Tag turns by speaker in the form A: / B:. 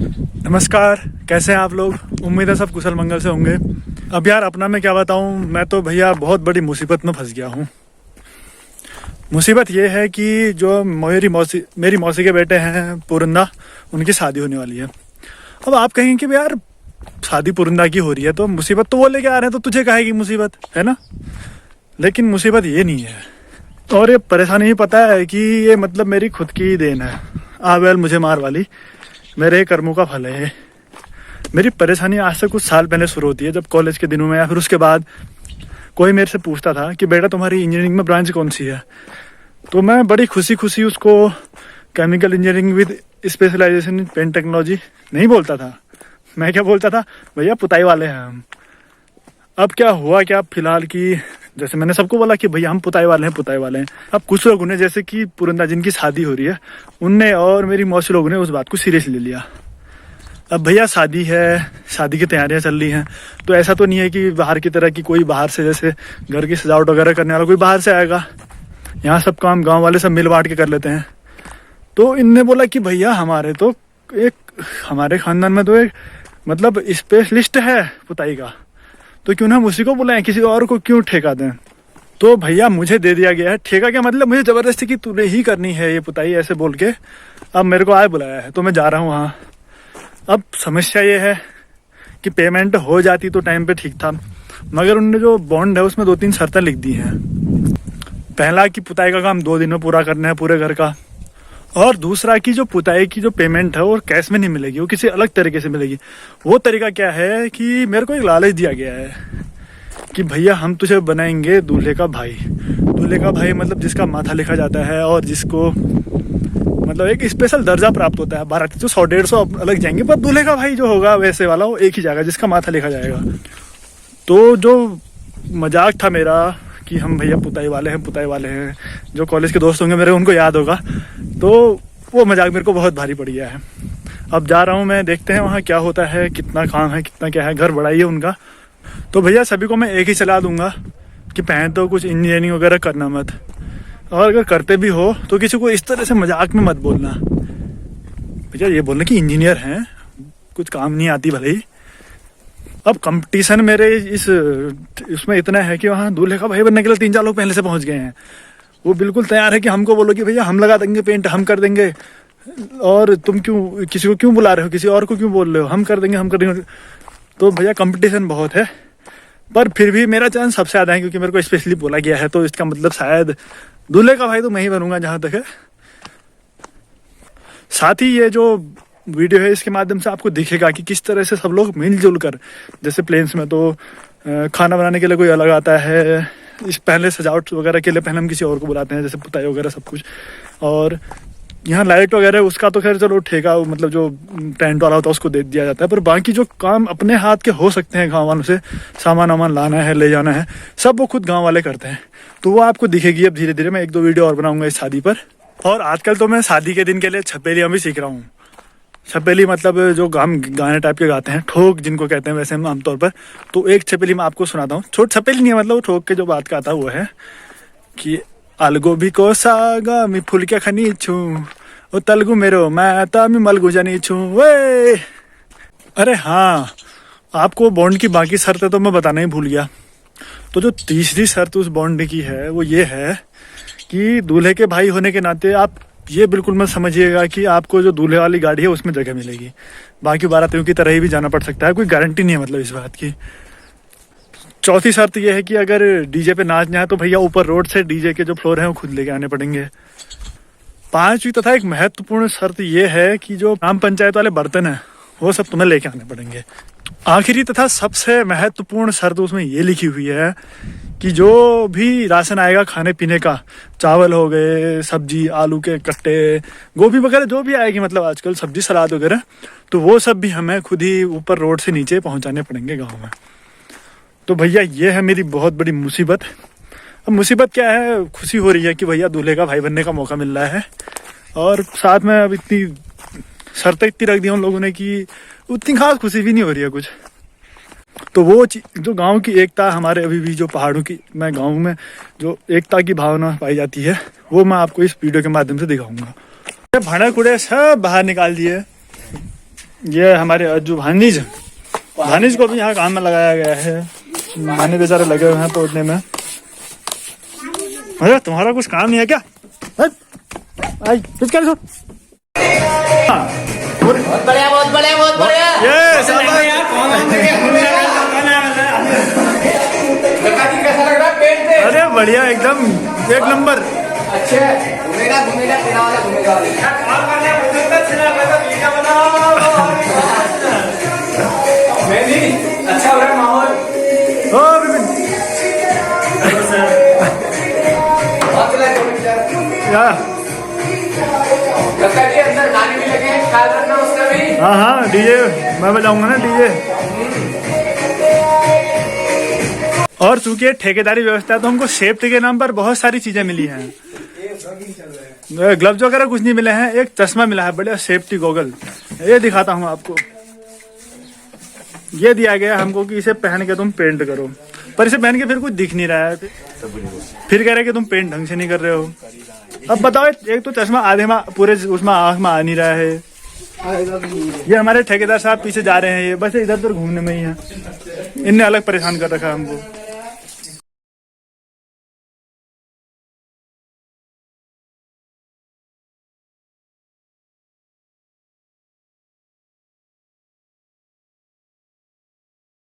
A: नमस्कार, कैसे हैं आप लोग। उम्मीद है सब कुशल मंगल से होंगे। अब यार अपना मैं क्या बताऊं, मैं तो भैया बहुत बड़ी मुसीबत में फंस गया हूं। मुसीबत ये है कि जो मेरी मौसी के बेटे हैं पुरंदा, उनकी शादी होने वाली है। अब आप कहेंगे कि यार शादी पुरंदा की हो रही है तो मुसीबत तो वो लेके आ रहे हैं, तो तुझे काहे की मुसीबत है ना। लेकिन मुसीबत ये नहीं है, और ये परेशानी ही पता है कि ये मतलब मेरी खुद की ही देन है। आवेल मुझे मार वाली, मेरे कर्मों का फल है। मेरी परेशानी आज से कुछ साल पहले शुरू होती है, जब कॉलेज के दिनों में या फिर उसके बाद कोई मेरे से पूछता था कि बेटा तुम्हारी इंजीनियरिंग में ब्रांच कौन सी है, तो मैं बड़ी खुशी खुशी उसको chemical engineering with specialisation in paint technology नहीं बोलता था। मैं क्या बोलता था, भैया पुताई वाले हैं हम। अब क्या हुआ क्या, फिलहाल की जैसे मैंने सबको बोला कि भैया हम पुताई वाले हैं, पुताई वाले हैं। अब कुछ लोगों ने, जैसे कि पुरंदा जिनकी शादी हो रही है, उनने और मेरी मौसी लोगों ने उस बात को सीरियस ले लिया। अब भैया शादी है, शादी की तैयारियां चल रही हैं, तो ऐसा तो नहीं है कि बाहर की तरह की कोई बाहर से, जैसे घर की सजावट वगैरह करने वाला कोई बाहर से आएगा। यहाँ सब काम गांव वाले सब मिल बांट के कर लेते हैं। तो इनने बोला कि भैया हमारे खानदान में तो एक मतलब स्पेशलिस्ट है पुताई का, तो क्यों ना हम उसी को बुलाएं, किसी और को क्यों ठेका दें। तो भैया मुझे दे दिया गया है ठेका, क्या मतलब मुझे जबरदस्ती की तूने ही करनी है ये पुताई, ऐसे बोल के अब मेरे को आए बुलाया है, तो मैं जा रहा हूँ वहाँ। अब समस्या ये है कि पेमेंट हो जाती तो टाइम पे ठीक था, मगर उनने जो बॉन्ड है उसमें 2-3 शर्तें लिख दी हैं। पहला कि पुताई का काम 2 दिन में पूरा करना है पूरे घर का, और दूसरा कि जो पुताई की जो पेमेंट है वो कैश में नहीं मिलेगी, वो किसी अलग तरीके से मिलेगी। वो तरीका क्या है कि मेरे को एक लालच दिया गया है कि भैया हम तुझे बनाएंगे दूल्हे का भाई। दूल्हे का भाई मतलब जिसका माथा लिखा जाता है और जिसको मतलब एक स्पेशल दर्जा प्राप्त होता है। बाराती तो 100-150 अलग जाएंगे, पर दूल्हे का भाई जो होगा वैसे वाला वो एक ही जाएगा, जिसका माथा लिखा जाएगा। तो जो मजाक था मेरा कि हम भैया पुताई वाले हैं, पुताई वाले हैं, जो कॉलेज के दोस्त होंगे मेरे उनको याद होगा, तो वो मजाक मेरे को बहुत भारी पड़ गया है। अब जा रहा हूँ मैं, देखते हैं वहाँ क्या होता है, कितना काम है, कितना क्या है। घर बड़ा ही है उनका। तो भैया सभी को मैं एक ही सलाह दूंगा कि पहले तो कुछ इंजीनियरिंग वगैरह करना मत, और अगर करते भी हो तो किसी को इस तरह से मजाक में मत बोलना। भैया ये बोलना कि इंजीनियर हैं, कुछ काम नहीं आती भले ही। अब कंपटीशन मेरे इसमें इतना है कि वहाँ दूल्हे का भाई बनने के लिए 3-4 लोग पहले से पहुंच गए हैं। वो बिल्कुल तैयार है कि हमको बोलो कि भैया हम लगा देंगे पेंट, हम कर देंगे, और तुम क्यों किसी को क्यों बुला रहे हो, किसी और को क्यों बोल रहे हो, हम कर देंगे, हम कर देंगे। तो भैया कंपटीशन बहुत है, पर फिर भी मेरा चांस सबसे ज़्यादा है, क्योंकि मेरे को स्पेशली बोला गया है। तो इसका मतलब शायद दूल्हे का भाई तो मैं ही बनूंगा जहाँ तक है। साथ ही ये जो वीडियो है इसके माध्यम से आपको दिखेगा कि किस तरह से सब लोग मिलजुल कर, जैसे प्लेन्स में तो खाना बनाने के लिए कोई अलग आता है, इस पहले सजावट वगैरह के लिए पहले हम किसी और को बुलाते हैं, जैसे पुताई वगैरह सब कुछ। और यहाँ लाइट वगैरह उसका तो खैर चलो ठेका, मतलब जो टेंट वाला होता है उसको दे दिया जाता है, पर बाकी जो काम अपने हाथ के हो सकते हैं गाँव वालों से, सामान वामान लाना है, ले जाना है, सब वो खुद गाँव वाले करते हैं। तो वो आपको दिखेगी। अब धीरे धीरे मैं 1-2 वीडियो और बनाऊंगा इस शादी पर। और आजकल तो मैं शादी के दिन के लिए छपेलियाँ भी सीख रहा हूँ। छपेली मतलब जो गाने टाइप के गाते हैं, ठोक जिनको कहते हैं वैसे आमतौर पर। तो एक छपेली मैं आपको सुनाता हूँ। छोट छपेली नहीं है, मतलब ठोक के जो बात का आता है वो है कि अलगोभी को सागा मी फूल क्या खनी छू, ओ तलगु मेरो मैं तामी मलगु जानी छू वे। अरे हाँ, आपको बॉन्ड की बाकी शर्तें तो मैं बताना ही भूल गया। तो जो तीसरी शर्त उस बॉन्ड की है वो ये है कि दूल्हे के भाई होने के नाते आप ये बिल्कुल मत समझिएगा कि आपको जो दूल्हे वाली गाड़ी है उसमें जगह मिलेगी। बाकी बारातियों की तरह ही भी जाना पड़ सकता है, कोई गारंटी नहीं है मतलब इस बात की। चौथी शर्त यह है कि अगर डीजे पे नाचना है तो भैया ऊपर रोड से डीजे के जो फ्लोर हैं वो खुद लेके आने पड़ेंगे। 5वीं तथा एक महत्वपूर्ण शर्त यह है कि जो ग्राम पंचायत वाले बर्तन हैं वो सब तुम्हें लेके आने पड़ेंगे। आखिरी तथा सबसे महत्वपूर्ण शर्त उसमें ये लिखी हुई है कि जो भी राशन आएगा खाने पीने का, चावल हो गए, सब्जी, आलू के कट्टे, गोभी वगैरह जो भी आएगी, मतलब आजकल सब्जी सलाद वगैरह, तो वो सब भी हमें खुद ही ऊपर रोड से नीचे पहुंचाने पड़ेंगे गांव में। तो भैया ये है मेरी बहुत बड़ी मुसीबत। अब मुसीबत क्या है, खुशी हो रही है कि भैया दूल्हे का भाई बनने का मौका मिल रहा है, और साथ में अब इतनी शर्तें इतनी रख दी उन लोगों ने कि उतनी खास खुशी भी नहीं हो रही है कुछ। तो वो जो गांव की एकता हमारे अभी भी जो पहाड़ों की मैं गांव में जो एकता की भावना पाई जाती है वो मैं आपको इस वीडियो के माध्यम से दिखाऊंगा। भाड़ा कूड़े सब बाहर निकाल दिए, ये हमारे अज्जू भानीज को भी यहाँ काम में लगाया गया है। भानी बेचारे लगे हुए हैं तोड़ने में। अरे तुम्हारा कुछ काम नहीं है क्या? आई कुछ कर दो।
B: बहुत बढ़िया बहुत बढ़िया बहुत बढ़िया।
A: ये
B: कैसा लग रहा है पेट पे?
A: अरे बढ़िया एकदम एक नंबर।
B: अच्छा घूमेगा घूमेगा तेरा वाला घूमेगा। मैं नहीं अच्छा हो रहा है माहौल।
A: ओ विपिन क्या?
B: अंदर गाने भी लगे हैं, ख्याल रखना उसका भी।
A: हाँ हाँ डीजे मैं बजाऊंगा ना डीजे। और चूंकि ठेकेदारी व्यवस्था है तो हमको सेफ्टी के नाम पर बहुत सारी चीजें मिली हैं। ग्लव्स वगैरह कुछ नहीं मिले हैं, एक चश्मा मिला है बढ़िया सेफ्टी गॉगल। ये दिखाता हूँ आपको। ये दिया गया हमको कि इसे पहन के तुम पेंट करो, पर इसे पहन के फिर कुछ दिख नहीं रहा है। फिर कह रहे कि तुम पेंट ढंग से नहीं कर रहे हो। अब बताओ, एक तो चश्मा आधे में पूरे उसमें आंख में आ नहीं रहा है। ये हमारे ठेकेदार साहब पीछे जा रहे हैं, ये बस इधर उधर घूमने में ही है। इनने अलग परेशान कर रखा है हमको।